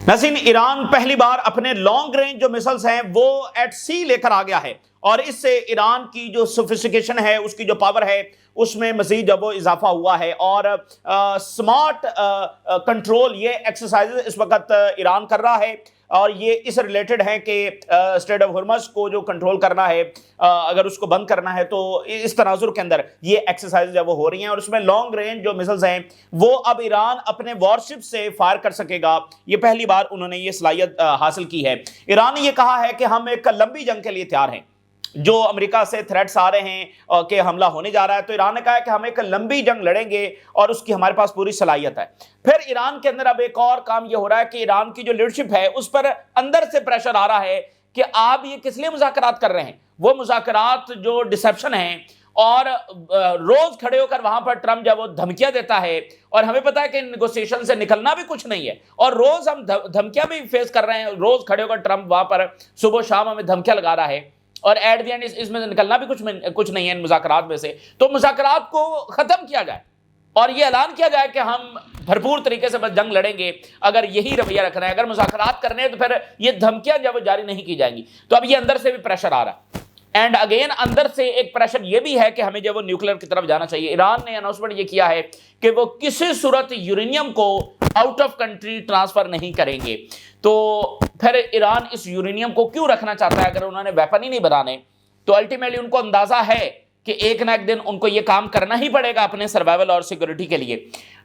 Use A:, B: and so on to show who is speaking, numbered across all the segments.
A: ناظرین، ایران پہلی بار اپنے لانگ رینج جو میسلز ہیں وہ ایٹ سی لے کر آ گیا ہے، اور اس سے ایران کی جو سوفسٹیکیشن ہے، اس کی جو پاور ہے، اس میں مزید جب وہ اضافہ ہوا ہے. اور سمارٹ کنٹرول یہ ایکسرسائز اس وقت ایران کر رہا ہے، اور یہ اس ریلیٹڈ ہیں کہ اسٹریٹ آف ہرمز کو جو کنٹرول کرنا ہے، اگر اس کو بند کرنا ہے تو اس تناظر کے اندر یہ ایکسرسائز جب وہ ہو رہی ہیں، اور اس میں لانگ رینج جو میسلز ہیں وہ اب ایران اپنے وارشپ سے فائر کر سکے گا. یہ پہلی بار انہوں نے یہ صلاحیت حاصل کی ہے. ایران نے یہ کہا ہے کہ ہم ایک لمبی جنگ کے لیے تیار ہیں. جو امریکہ سے تھریٹس آ رہے ہیں کہ حملہ ہونے جا رہا ہے، تو ایران نے کہا ہے کہ ہم ایک لمبی جنگ لڑیں گے اور اس کی ہمارے پاس پوری صلاحیت ہے. پھر ایران کے اندر اب ایک اور کام یہ ہو رہا ہے کہ ایران کی جو لیڈرشپ ہے اس پر اندر سے پریشر آ رہا ہے کہ آپ یہ کس لیے مذاکرات کر رہے ہیں. وہ مذاکرات جو ڈسیپشن ہیں، اور روز کھڑے ہو کر وہاں پر ٹرمپ جب وہ دھمکیاں دیتا ہے، اور ہمیں پتا ہے کہ نیگوسیشن سے نکلنا بھی کچھ نہیں ہے، اور روز ہم دھمکیاں بھی فیس کر رہے ہیں. روز کھڑے ہو کر ٹرمپ وہاں پر صبح شام ہمیں دھمکیاں لگا رہا ہے، اور ایٹ دی اینڈ اس میں سے نکلنا بھی کچھ نہیں ہے ان مذاکرات میں سے. تو مذاکرات کو ختم کیا جائے اور یہ اعلان کیا جائے کہ ہم بھرپور طریقے سے بس جنگ لڑیں گے. اگر یہی رویہ رکھنا ہے، اگر مذاکرات کرنے ہیں، تو پھر یہ دھمکیاں جب جاری نہیں کی جائیں گی. تو اب یہ اندر سے بھی پریشر آ رہا ہے. اینڈ اگین اندر سے ایک پریشر یہ بھی ہے کہ ہمیں جب وہ نیوکلیر کی طرف جانا چاہیے. ایران نے اناؤنسمنٹ یہ کیا ہے کہ وہ کسی صورت یورینیم کو آؤٹ آف کنٹری ٹرانسفر نہیں کریں گے. تو پھر ایران اس یورینیم کو کیوں رکھنا چاہتا ہے؟ اگر انہوں نے ویپن ہی نہیں بنانے تو الٹیمیٹلی ان کو اندازہ ہے کہ ایک نہ ایک دن ان کو یہ کام کرنا ہی پڑے گا اپنے سروائیول اور سیکورٹی کے لیے.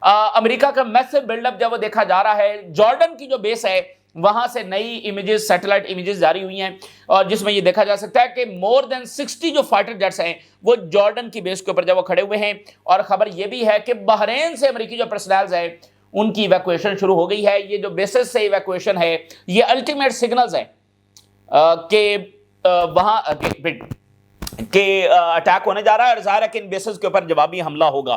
A: امریکہ کا میسو بلڈ اپ جب وہ دیکھا جا رہا ہے، جارڈن کی جو بیس ہے وہاں سے نئی امیجز، سیٹلائٹ امیجز جاری ہوئی ہیں، اور جس میں یہ دیکھا جا سکتا ہے کہ مور دین 60 جو فائٹر جیٹس ہیں وہ جارڈن کی بیس کے اوپر جب وہ کھڑے ہوئے ہیں. اور خبر یہ بھی ہے کہ بحرین سے امریکی جو پرسنلز ہیں ان کی ایویکویشن شروع ہو گئی ہے. یہ جو بیسز سے ایویکویشن ہے، یہ الٹیمیٹ سگنلز ہیں کہ وہاں کہ اٹیک ہونے جا رہا ہے، اور ظاہر ہے کہ ان بیسز کے اوپر جوابی حملہ ہوگا.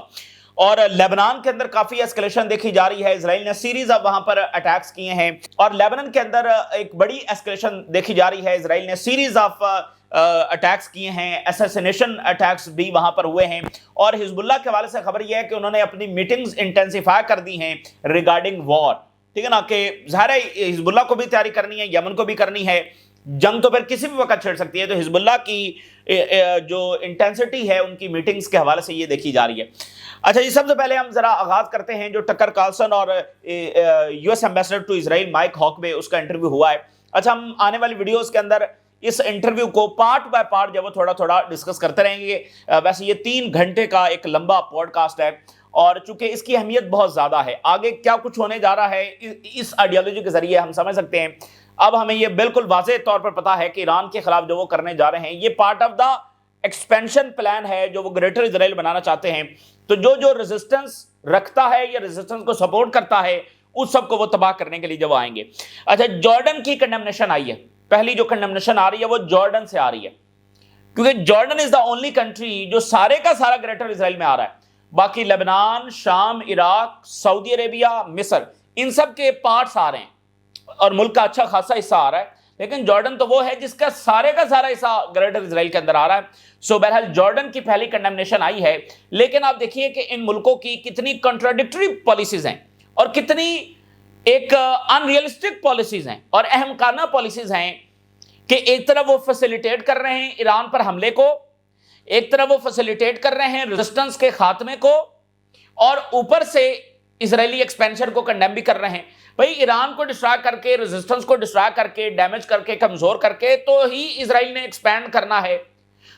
A: اور لیبنان کے اندر کافی ایسکلیشن دیکھی جا رہی ہے. اسرائیل نے سیریز اب وہاں پر اٹیکس کیے ہیں، اور لیبنان کے اندر ایک بڑی ایسکلیشن دیکھی جا رہی ہے. اسرائیل نے سیریز آف اٹیکس کیے ہیں، ایساسینیشن اٹیکس بھی وہاں پر ہوئے ہیں. اور حزب اللہ کے حوالے سے خبر یہ ہے کہ انہوں نے اپنی میٹنگز انٹینسیفائی کر دی ہیں ریگارڈنگ وار. ٹھیک ہے نا، کہ ظاہر ہے حزب اللہ کو بھی تیاری کرنی ہے، یمن کو بھی کرنی ہے. جنگ تو پھر کسی بھی وقت چھڑ سکتی ہے، تو حزب اللہ کی جو انٹینسٹی ہے ان کی میٹنگز کے حوالے سے یہ دیکھی جا رہی ہے. اچھا جی، سب سے پہلے ہم ذرا آغاز کرتے ہیں جو ٹکر کارلسن اور U S ambassador to Israel mic ہاکبے، اس کا انٹرویو ہوا ہے. اچھا، ہم آنے والی ویڈیوز کے اندر اس انٹرویو کو پارٹ بائی پارٹ جو وہ تھوڑا تھوڑا ڈسکس کرتے رہیں گے. ویسے یہ 3 گھنٹے کا ایک لمبا پوڈ کاسٹ ہے، اور چونکہ اس کی اہمیت بہت زیادہ ہے، آگے کیا کچھ ہونے جا رہا ہے اس آئیڈیالوجی کے ذریعے ہم سمجھ سکتے ہیں. اب ہمیں یہ بالکل واضح طور پر پتا ہے کہ ایران کے خلاف جو وہ کرنے جا رہے ہیں یہ part of the expansion plan ہے جو وہ گریٹر اسرائیل بنانا چاہتے ہیں. تو جو ریزسٹنس رکھتا ہے یا ریزسٹنس کو سپورٹ کرتا ہے اس سب کو وہ تباہ کرنے کے لیے جب آئیں گے. اچھا، جارڈن کی کنڈمنیشن آئی ہے. پہلی جو کنڈمنیشن آ رہی ہے وہ جارڈن سے آ رہی ہے، کیونکہ Jordan is the only country جو سارے کا سارا گریٹر اسرائیل میں آ رہا ہے. باقی لبنان، شام، عراق، سعودی عربیہ، مصر، ان سب کے پارٹس آ رہے ہیں، اور ملک کا اچھا خاصا حصہ آ رہا ہے. لیکن جارڈن تو وہ ہے جس کا سارا حصہ گریٹر اسرائیل کے اندر آ رہا ہے. سو بہرحال جارڈن کی پہلی کنڈمنیشن آئی ہے. لیکن آپ دیکھیے کہ ان ملکوں کی کتنی کنٹراڈکٹری پالیسیز ہیں، اور کتنی ایک ان ریئلسٹک پالیسیز ہیں اور احمقانہ پالیسیز ہیں، کہ ایک طرف وہ فیسیلیٹیٹ کر رہے ہیں ایران پر حملے کو، ایک طرف وہ فیسیلیٹیٹ کر رہے ہیں ریزسٹنس کے خاتمے کو، اور اوپر سے اسرائیلی ایکسپینشن کو کنڈیم بھی کر رہے ہیں. بھئی ایران کو ڈسٹرائے کر کے، ریزسٹنس کو ڈسٹرائے کر کے، ڈیمیج کر کے، کمزور کر کے تو ہی اسرائیل نے ایکسپینڈ کرنا ہے.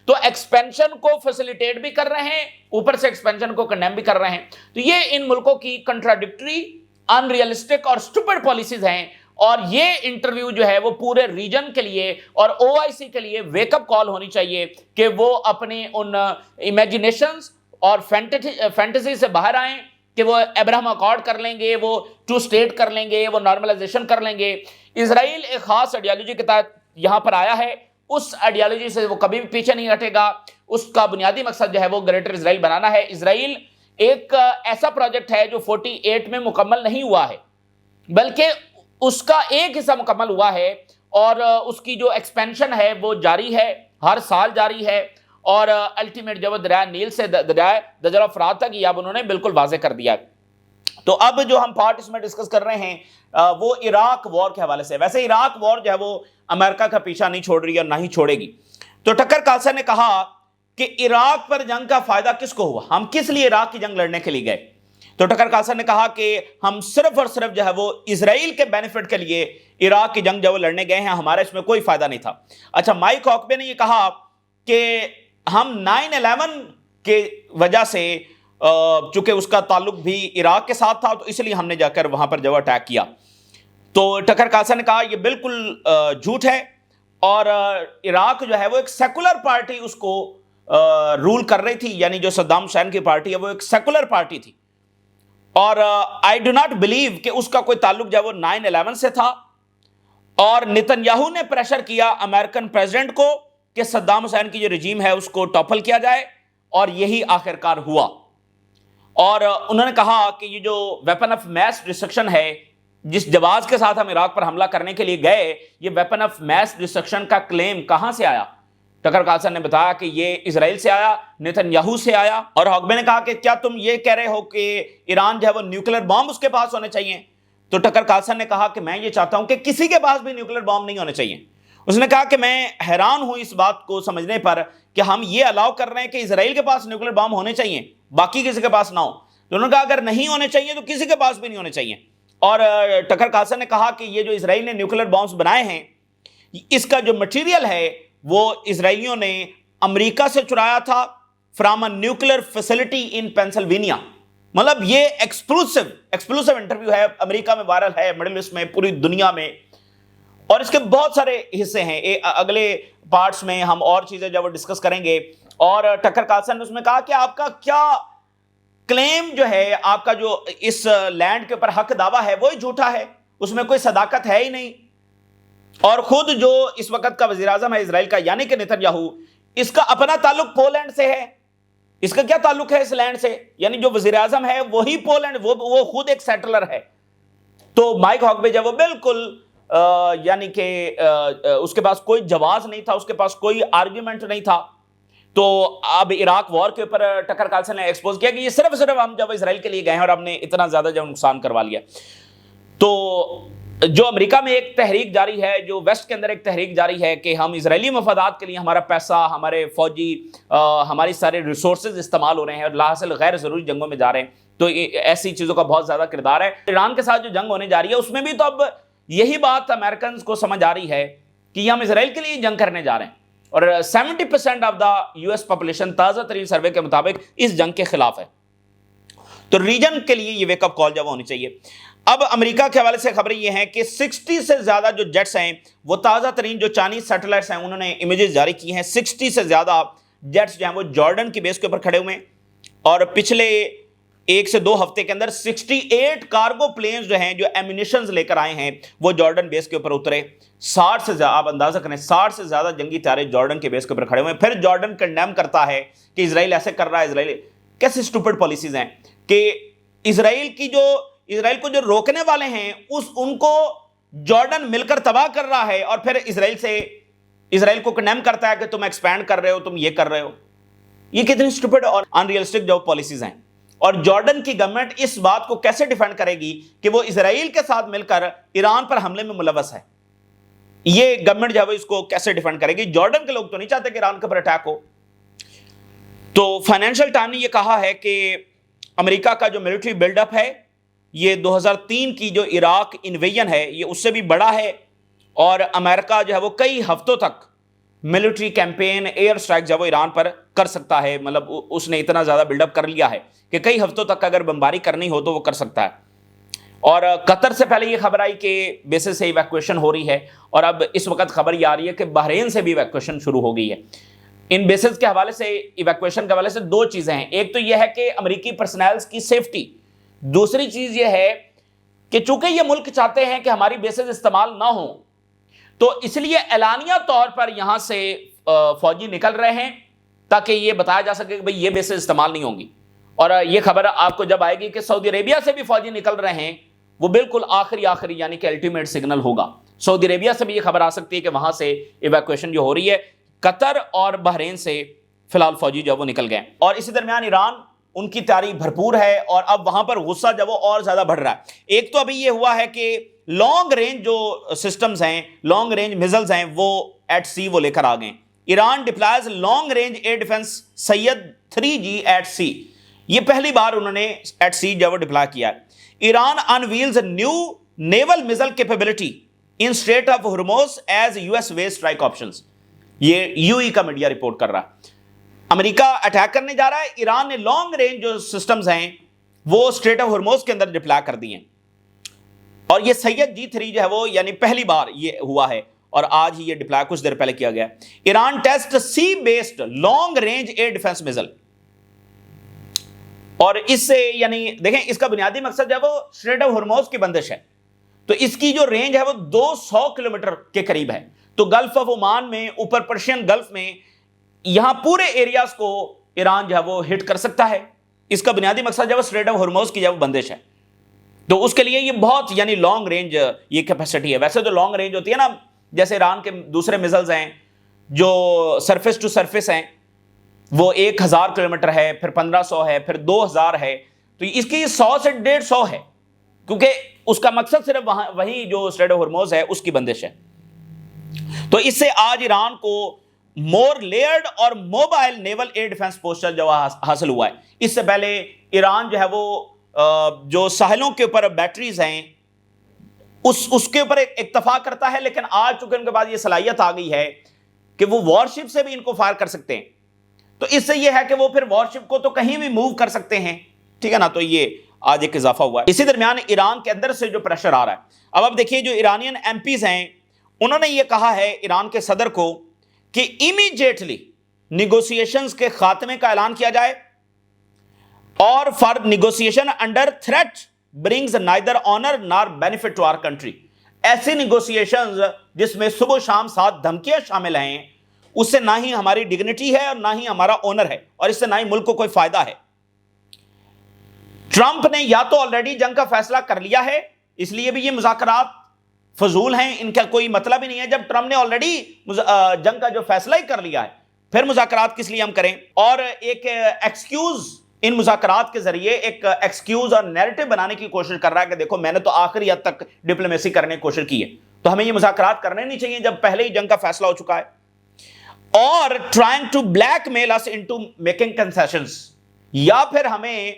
A: تو ایکسپینشن کو فیسیلیٹیٹ بھی کر رہے ہیں، اوپر سے ایکسپینشن کو کنڈیم بھی کر رہے ہیں. تو یہ ان ملکوں کی کنٹراڈکٹری، ان ریئلسٹک اور اسٹوپڈ پالیسیز ہیں. اور یہ انٹرویو جو ہے وہ پورے ریجن کے لیے اور OIC کے لیے ویک اپ کال ہونی چاہیے کہ وہ اپنے ان امیجینیشنز اور فینٹیسی سے باہر آئیں کہ وہ ابراہم اکارڈ کر لیں گے، وہ 2 اسٹیٹ کر لیں گے، وہ نارملائزیشن کر لیں گے. اسرائیل ایک خاص آئیڈیالوجی کے تحت یہاں پر آیا ہے، اس آئیڈیالوجی سے وہ کبھی بھی پیچھے نہیں ہٹے گا. اس کا بنیادی مقصد جو ہے وہ گریٹر اسرائیل بنانا ہے. اسرائیل ایک ایسا پروجیکٹ ہے جو 48 میں مکمل نہیں ہوا ہے، بلکہ اس کا ایک حصہ مکمل ہوا ہے، اور اس کی جو ایکسپینشن ہے وہ جاری ہے، ہر سال جاری ہے. اور الٹیمیٹ جب دریائے نیل سے دریائے دجلہ فرات تک یہ اب انہوں نے بالکل واضح کر دیا. تو اب جو ہم پارٹ اس میں ڈسکس کر رہے ہیں وہ عراق وار کے حوالے سے. ویسے عراق وار جو ہے وہ امریکہ کا پیچھا نہیں چھوڑ رہی اور نہ ہی چھوڑے گی. تو ٹکر کارلسن نے کہا کہ عراق پر جنگ کا فائدہ کس کو ہوا, ہم کس لیے عراق کی جنگ لڑنے کے لیے گئے. تو ٹکر کارلسن نے کہا کہ ہم صرف اور صرف جو ہے وہ اسرائیل کے بینیفٹ کے لیے عراق کی جنگ جو وہ لڑنے گئے ہیں, ہمارا اس میں کوئی فائدہ نہیں تھا. اچھا, مائک ہاکبے نے یہ کہا کہ ہم 9/11 کے وجہ سے چونکہ اس کا تعلق بھی عراق کے ساتھ تھا تو اس لیے ہم نے جا کر وہاں پر جو اٹیک کیا. تو ٹکر کارلسن نے کہا یہ بالکل جھوٹ ہے, اور عراق جو ہے وہ ایک سیکولر پارٹی اس کو رول کر رہی تھی, یعنی جو صدام حسین کی پارٹی ہے وہ ایک سیکولر پارٹی تھی, اور آئی ڈو ناٹ بلیو کہ اس کا کوئی تعلق جو ہے وہ 9/11 سے تھا. اور نتن یاہو نے پریشر کیا امریکن پریزیڈنٹ کو کہ صدام حسین کی جو رجیم ہے اس کو ٹاپل کیا جائے, اور یہی آخرکار ہوا. اور انہوں نے کہا کہ یہ جو ویپن آف میس ڈسٹرکشن ہے, جس جواز کے ساتھ ہم عراق پر حملہ کرنے کے لیے گئے, یہ ویپن آف میس ڈسٹرکشن کا کلیم کہاں سے آیا. ٹکر کارلسن نے بتایا کہ یہ اسرائیل سے آیا, نتن یاہو سے آیا. اور ہاکبے نے کہا کہ کیا تم یہ کہہ رہے ہو کہ ایران جو ہے وہ نیوکلیر بام اس کے پاس ہونے چاہیے. تو ٹکر کارلسن نے کہا کہ میں یہ چاہتا ہوں کہ کسی کے پاس بھی نیوکلیر بام نہیں ہونے چاہیے. اس نے کہا کہ میں حیران ہوں اس بات کو سمجھنے پر کہ ہم یہ الاؤ کر رہے ہیں کہ اسرائیل کے پاس نیوکلیر بام ہونے چاہیے, باقی کسی کے پاس نہ ہو. تو انہوں نے کہا اگر نہیں ہونے چاہیے تو کسی کے پاس بھی نہیں ہونے چاہیے. اور ٹکر کارلسن نے کہا کہ یہ جو اسرائیل نے نیوکلیر بامز بنائے ہیں, اس کا جو مٹیریل ہے وہ اسرائیلیوں نے امریکہ سے چرایا تھا, from a nuclear facility in Pennsylvania. مطلب یہ ایکسکلوسیو انٹرویو ہے, امریکہ میں وائرل ہے, مڈل ایسٹ میں, پوری دنیا میں, اور اس کے بہت سارے حصے ہیں. اگلے پارٹس میں ہم اور چیزیں جب وہ ڈسکس کریں گے. اور ٹکر کارلسن نے اس میں کہا کہ آپ کا کیا کلیم جو ہے, آپ کا جو اس لینڈ کے اوپر حق دعویٰ ہے وہی جھوٹا ہے, اس میں کوئی صداقت ہے ہی نہیں. اور خود جو اس وقت کا وزیر اعظم ہے اسرائیل کا, یعنی کہ نتن یاہو, اس کا اپنا تعلق پولینڈ سے ہے. اس کا کیا تعلق ہے اس لینڈ سے, یعنی جو وزیر اعظم ہے وہی پولینڈ, وہ خود ایک سیٹلر ہے. تو مائک ہاکبے جو وہ بالکل یعنی کہ اس کے پاس کوئی جواز نہیں تھا, اس کے پاس کوئی آرگیومنٹ نہیں تھا. تو اب عراق وار کے اوپر ٹکر کارلسن نے ایکسپوز کیا کہ یہ صرف ہم جب اسرائیل کے لیے گئے ہیں اور ہم نے اتنا زیادہ جب نقصان کروا لیا. تو جو امریکہ میں ایک تحریک جاری ہے, جو ویسٹ کے اندر ایک تحریک جاری ہے کہ ہم اسرائیلی مفادات کے لیے ہمارا پیسہ, ہمارے فوجی, ہماری سارے ریسورسز استعمال ہو رہے ہیں اور لاحاصل غیر ضروری جنگوں میں جا رہے ہیں. تو ایسی چیزوں کا بہت زیادہ کردار ہے. ایران کے ساتھ جو جنگ ہونے جا رہی ہے اس میں بھی تو اب یہی بات امریکنز کو سمجھ آ رہی ہے کہ یہ ہم اسرائیل کے لیے جنگ کرنے جا رہے ہیں, اور 70% آف دا US پاپولیشن تازہ ترین سروے کے مطابق اس جنگ کے خلاف ہے. تو ریجن کے لیے یہ ویک اپ کال جب ہونی چاہیے. اب امریکہ کے حوالے سے خبریں یہ ہیں کہ 60 سے زیادہ جو جیٹس ہیں, وہ تازہ ترین جو چائنیز سیٹلائٹس ہیں انہوں نے امیجز جاری کی ہیں. 60 سے زیادہ جیٹس جو ہیں وہ جارڈن کی بیس کے اوپر کھڑے ہوئے ہیں, اور پچھلے 1 سے 2 ہفتے کے اندر 68 کارگو پلینز جو ہیں, جو ایمونیشنز لے کر آئے ہیں, وہ جارڈن بیس کے اوپر اترے. 60 سے زیادہ, آپ اندازہ کریں, 60 سے زیادہ جنگی طیارے جارڈن کے بیس کے اوپر کھڑے ہوئے ہیں. پھر جارڈن کنڈیم کرتا ہے کہ اسرائیل ایسے کر رہا ہے. اسرائیل کیسے اسٹوپڈ پالیسیز ہیں کہ اسرائیل کو جو روکنے والے ہیں ان کو جارڈن مل کر تباہ کر رہا ہے, اور پھر اسرائیل کو کنڈیم کرتا ہے کہ تم ایکسپینڈ کر رہے ہو, تم یہ کر رہے ہو. یہ کتنی اسٹوپڈ اور انریلسٹک جو پالیسیز ہیں. اور جارڈن کی گورنمنٹ اس بات کو کیسے ڈیفینڈ کرے گی کہ وہ اسرائیل کے ساتھ مل کر ایران پر حملے میں ملوث ہے. یہ گورنمنٹ جو ہے اس کو کیسے ڈیفینڈ کرے گی؟ جارڈن کے لوگ تو نہیں چاہتے کہ ایران کے اوپر اٹیک ہو. تو فائنینشل ٹائم نے یہ کہا ہے کہ امریکہ کا جو ملٹری بلڈ اپ ہے یہ 2003 کی جو عراق انویژن ہے یہ اس سے بھی بڑا ہے, اور امریکہ جو ہے وہ کئی ہفتوں تک ملٹری کیمپین, ایئر سٹرائک جو ہے وہ ایران پر کر سکتا ہے. مطلب اس نے اتنا زیادہ بلڈ اپ کر لیا ہے کہ کئی ہفتوں تک اگر بمباری کرنی ہو تو وہ کر سکتا ہے. اور قطر سے پہلے یہ خبر آئی کہ بیسز سے ایویکویشن ہو رہی ہے, اور اب اس وقت خبر یہ آ رہی ہے کہ بحرین سے بھی ایویکویشن شروع ہو گئی ہے. ان بیسز کے حوالے سے, ایویکویشن کے حوالے سے 2 چیزیں ہیں. ایک تو یہ ہے کہ امریکی پرسنلز کی سیفٹی, دوسری چیز یہ ہے کہ چونکہ یہ ملک چاہتے ہیں کہ ہماری بیسز استعمال نہ ہوں, تو اس لیے اعلانیہ طور پر یہاں سے فوجی نکل رہے ہیں تاکہ یہ بتایا جا سکے کہ بھئی یہ بیسز استعمال نہیں ہوں گی. اور یہ خبر آپ کو جب آئے گی کہ سعودی عربیہ سے بھی فوجی نکل رہے ہیں, وہ بالکل آخری یعنی کہ الٹیمیٹ سگنل ہوگا. سعودی عربیہ سے بھی یہ خبر آ سکتی ہے کہ وہاں سے ایویکویشن جو ہو رہی ہے. قطر اور بحرین سے فی الحال فوجی جو وہ نکل گئے. اور اسی درمیان ایران ان کی تیاری بھرپور ہے اور اب وہاں پر غصہ جب وہ اور زیادہ بڑھ رہا ہے. ایک تو ابھی یہ ہوا ہے کہ لانگ رینج جو سسٹمز ہیں، لانگ رینج میزلز ہیں، وہ ایٹ سی وہ لے کر آ گئے. Iran deploys long range air defence Sayyad 3G at sea. یہ پہلی بار انہوں نے ایٹ سی جو ڈپلائی کیا ہے. Iran unveils new naval missile capability in strait of Hormuz as U S weigh strike options. یہ UAE کا میڈیا رپورٹ کر رہا ہے. امریکہ اٹیک کرنے جا رہا ہے، ایران نے لانگ رینج جو سسٹمز ہیں وہ اسٹریٹ آف ہرموز کے اندر ڈپلائی کر دی ہیں. اور یہ سید G3 جو ہے وہ یعنی پہلی بار یہ ہوا ہے اور آج ہی یہ ڈپلائی کچھ دیر پہلے کیا گیا. Iran test sea based long range air defence missile. اور اس سے یعنی دیکھیں اس کا بنیادی مقصد جو ہے وہ اسٹریٹ آف ہرموز کی بندش ہے. تو اس کی جو رینج ہے وہ 200 کلومیٹر کے قریب ہے. تو گلف آف عمان میں، اوپر پرشین گلف میں، یہاں پورے ایریاز کو ایران جو ہے وہ ہٹ کر سکتا ہے. اس کا بنیادی مقصد جو ہے وہ اسٹریٹ آف ہرموز کی جو ہے وہ بندش ہے. تو اس کے لیے یہ بہت یعنی لانگ رینج یہ کیپیسٹی ہے. ویسے تو لانگ رینج ہوتی ہے نا، جیسے ایران کے دوسرے میزلز ہیں جو سرفیس ٹو سرفیس ہیں، وہ 1000 کلومیٹر ہے، پھر 1500 ہے، پھر 2000 ہے. تو اس کی 100 سے 150 ہے، کیونکہ اس کا مقصد صرف وہی جو اسٹریٹ آف ہرموز ہے اس کی بندش ہے. تو اس سے آج ایران کو مور لیئرڈ اور موبائل نیول ایئر ڈیفنس پوسچر جو حاصل ہوا ہے. اس سے پہلے ایران جو ہے وہ جو ساحلوں کے اوپر بیٹریز ہیں اس کے اوپر اکتفا کرتا ہے، لیکن آج چونکہ ان کے بعد یہ صلاحیت آ گئی ہے کہ وہ وارشپ سے بھی ان کو فائر کر سکتے ہیں. تو اس سے یہ ہے کہ وہ پھر وارشپ کو تو کہیں بھی موو کر سکتے ہیں، ٹھیک ہے نا. تو یہ آج ایک اضافہ ہوا ہے. اسی درمیان ایران کے اندر سے جو پریشر آ رہا ہے، اب دیکھیے جو ایرانین MPs ہیں انہوں نے یہ کہا ہے ایران کے صدر کو کہ امیڈیٹلی نیگوسیشنز کے خاتمے کا اعلان کیا جائے، اور for negotiation under threat brings neither owner نار بینیفٹ ٹو آر کنٹری. ایسی نیگوسیشنز جس میں صبح و شام 7 دھمکیاں شامل ہیں، اس سے نہ ہی ہماری ڈگنیٹی ہے اور نہ ہی ہمارا آنر ہے، اور اس سے نہ ہی ملک کو کوئی فائدہ ہے. ٹرمپ نے یا تو آلریڈی جنگ کا فیصلہ کر لیا ہے، اس لیے بھی یہ مذاکرات فضول ہیں، ان کا کوئی مطلب ہی نہیں ہے. جب ٹرمپ نے آلریڈی جنگ کا جو فیصلہ ہی کر لیا ہے، پھر مذاکرات کس لیے ہم کریں؟ اور ایک ایکسکیوز ان مذاکرات کے ذریعے ایک ایکسکیوز اور نیریٹو بنانے کی کوشش کر رہا ہے کہ دیکھو میں نے تو آخری حد تک ڈپلومیسی کرنے کی کوشش کی ہے، تو ہمیں یہ مذاکرات کرنے نہیں چاہیے جب پہلے ہی جنگ کا فیصلہ ہو چکا ہے. اور trying to blackmail us into making concessions, یا پھر ہمیں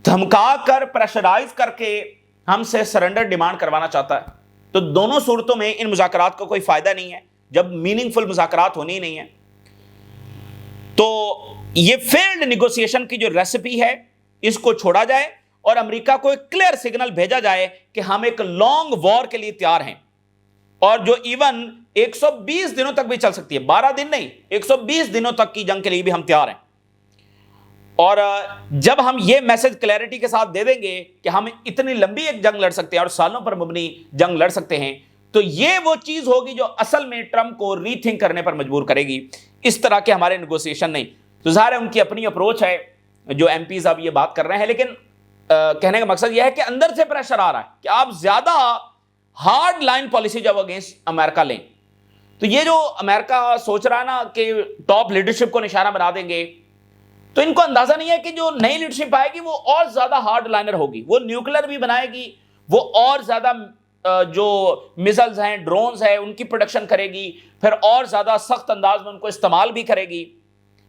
A: دھمکا کر پریشرائز کر کے ہم سے سرنڈر ڈیمانڈ کروانا چاہتا ہے. تو دونوں صورتوں میں ان مذاکرات کا کوئی فائدہ نہیں ہے جب میننگ فل مذاکرات ہونی ہی نہیں ہے. تو یہ فیلڈ نیگوسیشن کی جو ریسپی ہے اس کو چھوڑا جائے اور امریکہ کو ایک کلیئر سگنل بھیجا جائے کہ ہم ایک لانگ وار کے لیے تیار ہیں، اور جو ایون 120 دنوں تک بھی چل سکتی ہے، 12 دن نہیں، 120 دنوں تک کی جنگ کے لیے بھی ہم تیار ہیں. اور جب ہم یہ میسج کلیئرٹی کے ساتھ دے دیں گے کہ ہم اتنی لمبی ایک جنگ لڑ سکتے ہیں اور سالوں پر مبنی جنگ لڑ سکتے ہیں، تو یہ وہ چیز ہوگی جو اصل میں ٹرمپ کو ری تھنک کرنے پر مجبور کرے گی. اس طرح کے ہمارے نیگوسیشن نہیں. تو ظاہر ہے ان کی اپنی اپروچ ہے جو MPs اب یہ بات کر رہے ہیں، لیکن کہنے کا مقصد یہ ہے کہ اندر سے پریشر آ رہا ہے کہ آپ زیادہ ہارڈ لائن پالیسی جب اگینسٹ امریکہ لیں. تو یہ جو امریکہ سوچ رہا ہے نا کہ ٹاپ لیڈرشپ کو نشانہ بنا دیں گے، تو ان کو اندازہ نہیں ہے کہ جو نئی لیڈرشپ آئے گی وہ اور زیادہ ہارڈ لائنر ہوگی، وہ نیوکلر بھی بنائے گی، وہ اور زیادہ جو میزلز ہیں، ڈرونز ہیں، ان کی پروڈکشن کرے گی، پھر اور زیادہ سخت انداز میں ان کو استعمال بھی کرے گی.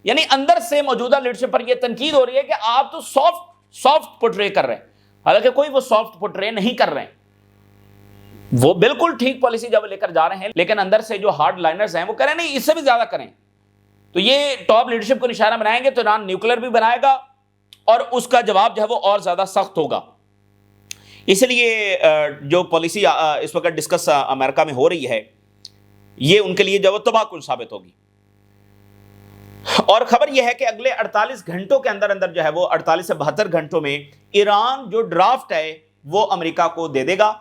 A: یعنی اندر سے موجودہ لیڈرشپ پر یہ تنقید ہو رہی ہے کہ آپ تو سافٹ پورٹرے کر رہے ہیں، حالانکہ کوئی وہ سافٹ پورٹرے نہیں کر رہے ہیں. وہ بالکل ٹھیک پالیسی جب لے کر جا رہے ہیں، لیکن اندر سے جو ہارڈ لائنرز ہیں وہ کہہ رہے ہیں نہیں اس سے بھی زیادہ کریں. تو یہ ٹاپ لیڈرشپ کو نشانہ بنائیں گے تو ایران نیوکلر بھی بنائے گا اور اس کا جواب جو ہے وہ اور زیادہ سخت ہوگا. اس لیے جو پالیسی اس وقت ڈسکس امریکہ میں ہو رہی ہے یہ ان کے لیے جو تباہ کن ثابت ہوگی. اور خبر یہ ہے کہ اگلے 48 گھنٹوں کے اندر اندر جو ہے وہ 48 سے 72 گھنٹوں میں ایران جو ڈرافٹ ہے وہ امریکہ کو دے دے گا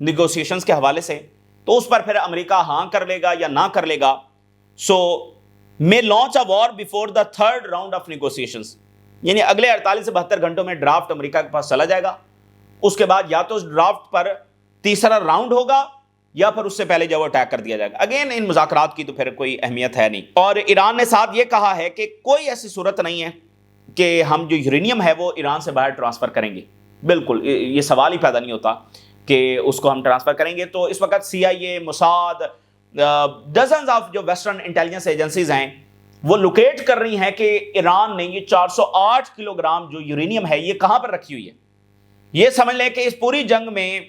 A: نیگوسیشنز کے حوالے سے. تو اس پر پھر امریکہ ہاں کر لے گا یا نہ کر لے گا. سو may launch a war before the third round of negotiations. یعنی اگلے 48 سے 72 گھنٹوں میں ڈرافٹ امریکہ کے پاس چلا جائے گا. اس کے بعد یا تو اس ڈرافٹ پر تیسرا راؤنڈ ہوگا یا پھر اس سے پہلے جب وہ اٹیک کر دیا جائے گا. اگین ان مذاکرات کی تو پھر کوئی اہمیت ہے نہیں. اور ایران نے ساتھ یہ کہا ہے کہ کوئی ایسی صورت نہیں ہے کہ ہم جو یورینیم ہے وہ ایران سے باہر ٹرانسفر کریں گے. بالکل یہ سوال ہی پیدا نہیں ہوتا کہ اس کو ہم ٹرانسفر کریں گے. تو اس وقت CIA، موساد، ڈزنز آف جو ویسٹرن انٹیلیجنس ایجنسیز ہیں وہ لوکیٹ کر رہی ہیں کہ ایران نے یہ 408 کلو گرام جو یورینیم ہے یہ کہاں پر رکھی ہوئی ہے. یہ سمجھ لیں کہ اس پوری جنگ میں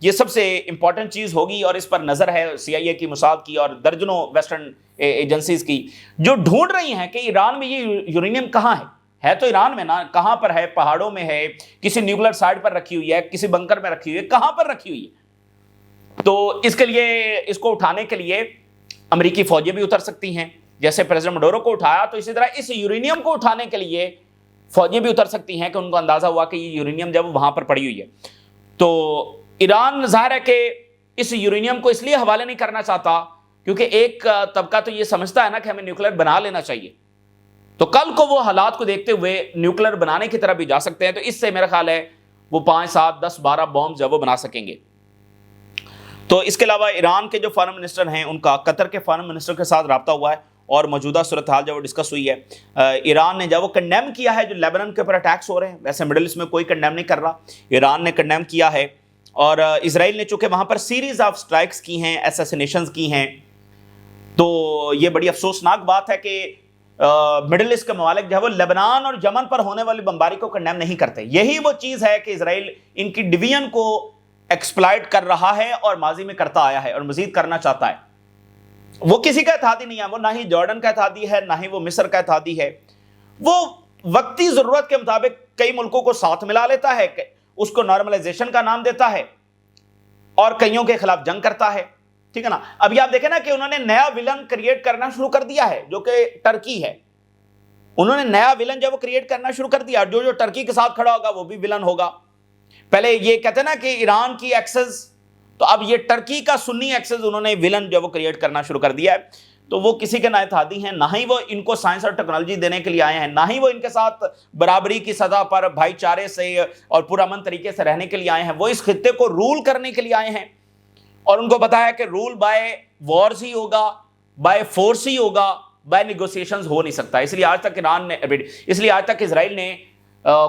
A: یہ سب سے امپورٹنٹ چیز ہوگی، اور اس پر نظر ہے CIA کی، موساد کی اور درجنوں ویسٹرن ایجنسیز کی، جو ڈھونڈ رہی ہیں کہ ایران میں یہ یورینیم کہاں ہے تو ایران میں نا، کہاں پر ہے؟ پہاڑوں میں ہے، کسی نیوکلیر سائٹ پر رکھی ہوئی ہے، کسی بنکر میں رکھی ہوئی ہے، کہاں پر رکھی ہوئی ہے؟ تو اس کے لیے، اس کو اٹھانے کے لیے امریکی فوجیں بھی اتر سکتی ہیں، جیسے پریزیڈنٹ مڈورو کو اٹھایا تو اسی طرح اس یورینیم کو اٹھانے کے لیے فوجیں بھی اتر سکتی ہیں کہ ان کو اندازہ ہوا کہ یہ یورینیم جب وہاں پر پڑی ہوئی ہے. تو ایران ظاہر ہے کہ اس یورینیم کو اس لیے حوالے نہیں کرنا چاہتا کیونکہ ایک طبقہ تو یہ سمجھتا ہے نا کہ ہمیں نیوکلیر بنا لینا چاہیے، تو کل کو وہ حالات کو دیکھتے ہوئے نیوکلیر بنانے کی طرف بھی جا سکتے ہیں. تو اس سے میرا خیال ہے وہ 5، 7، 10، 12 بومب جو وہ بنا سکیں گے. تو اس کے علاوہ ایران کے جو فارن منسٹر ہیں ان کا قطر کے فارن منسٹر کے ساتھ رابطہ ہوا ہے اور موجودہ صورتحال جب وہ ڈسکس ہوئی ہے. ایران نے جب وہ کنڈیم کیا ہے جو لیبنان کے اوپر اٹیکس ہو رہے ہیں، ویسے مڈل ایسٹ میں کوئی کنڈیم نہیں کر رہا، ایران نے کنڈیم کیا ہے. اور اسرائیل نے چونکہ وہاں پر سیریز آف سٹرائکس کی ہیں، اسیسینیشنز کی ہیں، تو یہ بڑی افسوسناک بات ہے کہ مڈل ایسٹ کے ممالک جو ہے وہ لیبنان اور یمن پر ہونے والی بمباری کو کنڈیم نہیں کرتے. یہی وہ چیز ہے کہ اسرائیل ان کی ڈویژن کو ایکسپلائٹ کر رہا ہے اور ماضی میں کرتا آیا ہے اور مزید کرنا چاہتا ہے. وہ کسی کا اتحادی نہیں ہے، وہ نہ ہی جارڈن کا اتحادی ہے، نہ ہی وہ مصر کا اتحادی ہے. وہ وقتی ضرورت کے مطابق کئی ملکوں کو ساتھ ملا لیتا ہے، اس کو نارملائزیشن کا نام دیتا ہے اور کئیوں کے خلاف جنگ کرتا ہے. ٹھیک ہے نا. ابھی آپ دیکھیں نا کہ انہوں نے نیا ولن کریٹ کرنا شروع کر دیا ہے جو کہ ٹرکی ہے. انہوں نے نیا ولن جب وہ کریٹ کرنا شروع کر دیا، جو ٹرکی کے ساتھ کھڑا ہوگا وہ بھی ولن ہوگا. پہلے یہ کہتے ہیں نا کہ ایران کی ایکسس، تو اب یہ ٹرکی کا سنی ایکسس انہوں نے ولن جو وہ کریٹ کرنا شروع کر دیا ہے. تو وہ کسی کے نہ اتحادی ہیں، نہ ہی وہ ان کو سائنس اور ٹیکنالوجی دینے کے لیے آئے ہیں، نہ ہی وہ ان کے ساتھ برابری کی سطح پر بھائی چارے سے اور پرامن طریقے سے رہنے کے لیے آئے ہیں. وہ اس خطے کو رول کرنے کے لیے آئے ہیں اور ان کو پتا ہے کہ رول بائی وارز ہی ہوگا، بائی فورس ہی ہوگا، بائی نیگوسیشنز ہو نہیں سکتا. اس لیے آج تک اسرائیل نے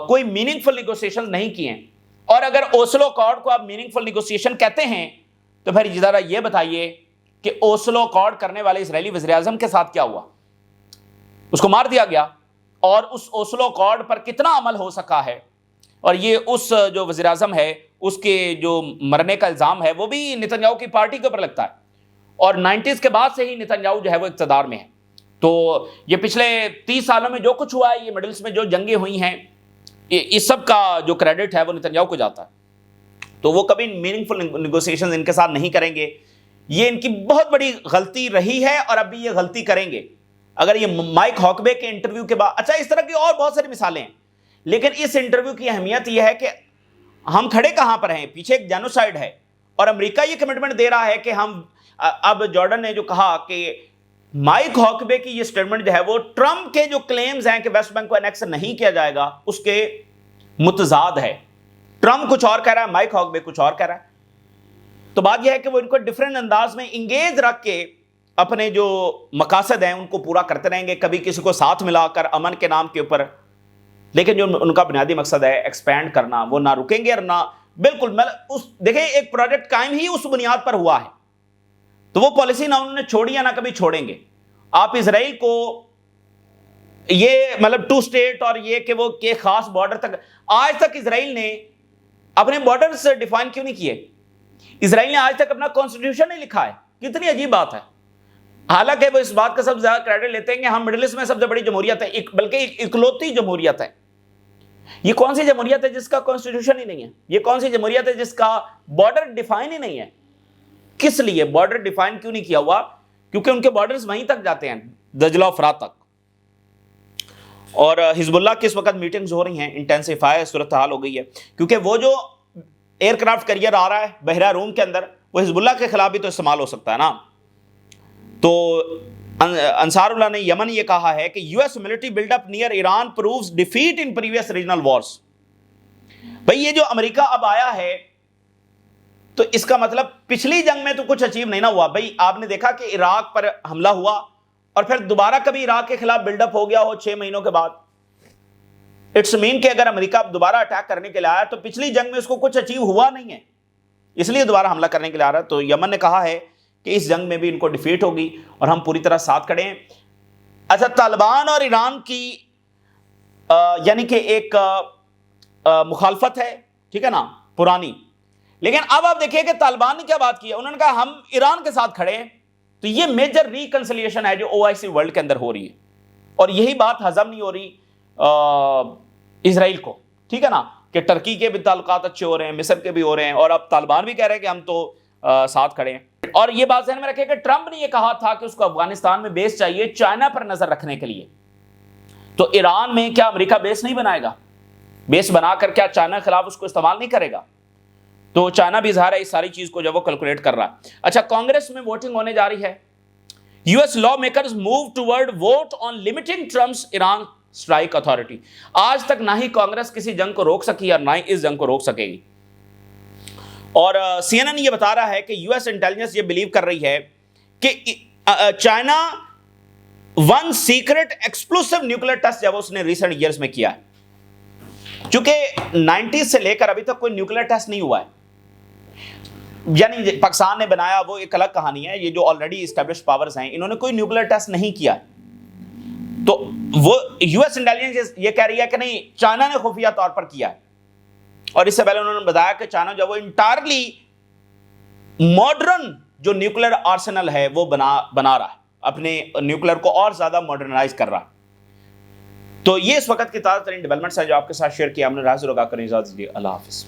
A: کوئی میننگ فل نیگوسیشنز نہیں کیے ہیں. اور اگر اوسلو اکارڈ کو آپ میننگ فل نیگوسیشن کہتے ہیں تو پھر ذرا یہ بتائیے کہ اوسلو اکارڈ کرنے والے اسرائیلی وزیر اعظم کے ساتھ کیا ہوا؟ اس کو مار دیا گیا. اور اس اوسلو اکارڈ پر کتنا عمل ہو سکا ہے؟ اور یہ اس جو وزیر اعظم ہے اس کے جو مرنے کا الزام ہے وہ بھی نتنیاہو کی پارٹی کے اوپر لگتا ہے. اور 90s کے بعد سے ہی نتنیاہو جو ہے وہ اقتدار میں ہے. تو یہ پچھلے 30 سالوں میں جو کچھ ہوا ہے، یہ مڈل ایسٹ میں جو جنگیں ہوئی ہیں، اس سب کا جو کریڈٹ ہے وہ نتنیاہو کو جاتا ہے. تو وہ کبھی میننگ فل نیگوسیشن ان کے ساتھ نہیں کریں گے. یہ ان کی بہت بڑی غلطی رہی ہے اور اب بھی یہ غلطی کریں گے. اگر یہ مائک ہاکبے کے انٹرویو کے بعد، اچھا اس طرح کی اور بہت ساری مثالیں ہیں، لیکن اس انٹرویو کی اہمیت یہ ہے کہ ہم کھڑے کہاں پر ہیں؟ پیچھے ایک جینوسائیڈ ہے اور امریکہ یہ کمٹمنٹ دے رہا ہے کہ ہم، اب جارڈن نے جو کہا کہ مائک ہاکبے کی یہ سٹیٹمنٹ جو ہے وہ ٹرمپ کے جو کلیمز ہیں کہ ویسٹ بینک کو انیکس نہیں کیا جائے گا اس کے متضاد ہے. ٹرمپ کچھ اور کہہ رہا ہے، مائک ہاکبے کچھ اور کہہ رہا ہے. تو بات یہ ہے کہ وہ ان کو ڈیفرنٹ انداز میں انگیج رکھ کے اپنے جو مقاصد ہیں ان کو پورا کرتے رہیں گے، کبھی کسی کو ساتھ ملا کر امن کے نام کے اوپر. لیکن جو ان کا بنیادی مقصد ہے ایکسپینڈ کرنا، وہ نہ رکیں گے اور نہ بالکل. دیکھیں ایک پروجیکٹ قائم ہی اس بنیاد پر ہوا ہے، تو وہ پالیسی نہ انہوں نے چھوڑی ہے نہ کبھی چھوڑیں گے. آپ اسرائیل کو یہ مطلب 2 اسٹیٹ اور یہ کہ وہ کہ خاص بارڈر تک، آج تک اسرائیل نے اپنے بارڈر سے ڈیفائن کیوں نہیں کیے؟ اسرائیل نے آج تک اپنا کانسٹیٹیوشن نہیں لکھا ہے. کتنی عجیب بات ہے. حالانکہ وہ اس بات کا سب سے زیادہ کریڈٹ لیتے ہیں کہ ہم مڈل ایسٹ میں سب سے بڑی جمہوریت ہے، بلکہ اکلوتی جمہوریت ہے. یہ کون سی جمہوریت ہے جس کا کانسٹیٹیوشن ہی نہیں ہے؟ یہ کون سی جمہوریت ہے جس کا بارڈر ڈیفائن ہی نہیں ہے؟ کس لیے بارڈر ڈیفائن کیوں نہیں کیا ہوا؟ کیونکہ ان کے بارڈرز وہیں تک جاتے ہیں، دجلہ و فرات تک. اور حزب اللہ کی اس وقت میٹنگز ہو رہی ہیں، انٹینسیفائی صورتحال ہو گئی ہے، کیونکہ وہ جو ایئر کرافٹ کیریئر آ رہا ہے بحیرہ روم کے اندر، وہ حزب اللہ کے خلاف بھی تو استعمال ہو سکتا ہے نا. تو انصار اللہ نے یمن یہ کہا ہے کہ US military build up near Iran proves defeat in previous regional wars. بھئی یہ جو امریکہ اب آیا ہے تو اس کا مطلب پچھلی جنگ میں تو کچھ اچیو نہیں نہ ہوا. بھئی آپ نے دیکھا کہ عراق پر حملہ ہوا اور پھر دوبارہ کبھی عراق کے خلاف بلڈ اپ ہو گیا ہو 6 مہینوں کے بعد. اٹس مین کہ اگر امریکہ اب دوبارہ اٹیک کرنے کے لیے آیا تو پچھلی جنگ میں اس کو کچھ اچیو ہوا نہیں ہے، اس لیے دوبارہ حملہ کرنے کے لیے آ رہا ہے۔ تو یمن نے کہا ہے کہ اس جنگ میں بھی ان کو ڈیفیٹ ہوگی اور ہم پوری طرح ساتھ کھڑے ہیں۔ اچھا، طالبان اور ایران کی یعنی کہ ایک مخالفت ہے، ٹھیک ہے نا، پرانی، لیکن اب آپ دیکھیے کہ طالبان نے کیا بات کی ہے، انہوں نے کہا ہم ایران کے ساتھ کھڑے ہیں۔ تو یہ میجر ریکنسیلیشن ہے جو OIC ورلڈ کے اندر ہو رہی ہے، اور یہی بات ہضم نہیں ہو رہی اسرائیل کو، ٹھیک ہے نا، کہ ترکی کے بھی تعلقات اچھے ہو رہے ہیں، مصر کے بھی ہو رہے ہیں، اور اب طالبان بھی کہہ رہے ہیں کہ ہم تو ساتھ کھڑے ہیں۔ اور یہ بات ذہن میں رکھیں کہ ٹرمپ نے یہ کہا تھا کہ اس کو افغانستان میں بیس چاہیے چائنا پر نظر رکھنے کے لیے، تو ایران میں کیا امریکہ بیس نہیں بنائے گا؟ بیس بنا کر کیا چائنا کے خلاف اس کو استعمال نہیں کرے گا؟ تو چائنا بھی ظاہر ہے اس ساری چیز کو جب وہ کیلکولیٹ کر رہا ہے۔ اچھا، کانگریس میں ووٹنگ ہونے جا رہی ہے۔ US lawmakers move toward vote on limiting Trump's Iran strike authority. آج تک نہ ہی کانگریس کسی جنگ کو روک سکی اور نہ ہی اس جنگ کو روک سکے گی۔ اور CNN یہ بتا رہا ہے کہ US انٹیلیجنس یہ بلیو کر رہی ہے کہ China one secret explosive nuclear test جب اس نے ریسنٹ ایئرز میں کیا ہے، چونکہ 90s سے لے کر ابھی تک کوئی نیوکلیر ٹیسٹ نہیں ہوا ہے، یعنی پاکستان نے بنایا وہ ایک الگ کہانی ہے، یہ جو آلریڈی اسٹیبلش پاورز ہیں انہوں نے کوئی نیوکلیر ٹیسٹ نہیں کیا ہے۔ تو وہ US انٹیلیجنس یہ کہہ رہی ہے کہ نہیں، چائنا نے خفیہ طور پر کیا ہے، اور اس سے پہلے انہوں نے بتایا کہ چائنا جو وہ انٹائرلی ماڈرن جو نیوکلیر آرسنل ہے وہ بنا رہا ہے، اپنے نیوکلیر کو اور زیادہ ماڈرنائز کر رہا ہے۔ تو یہ اس وقت کی تازہ ترین ڈیولپمنٹس ہیں جو آپ کے ساتھ شیئر کیا ہم نے۔ راز لگا کر اجازت دیجیے، اللہ حافظ۔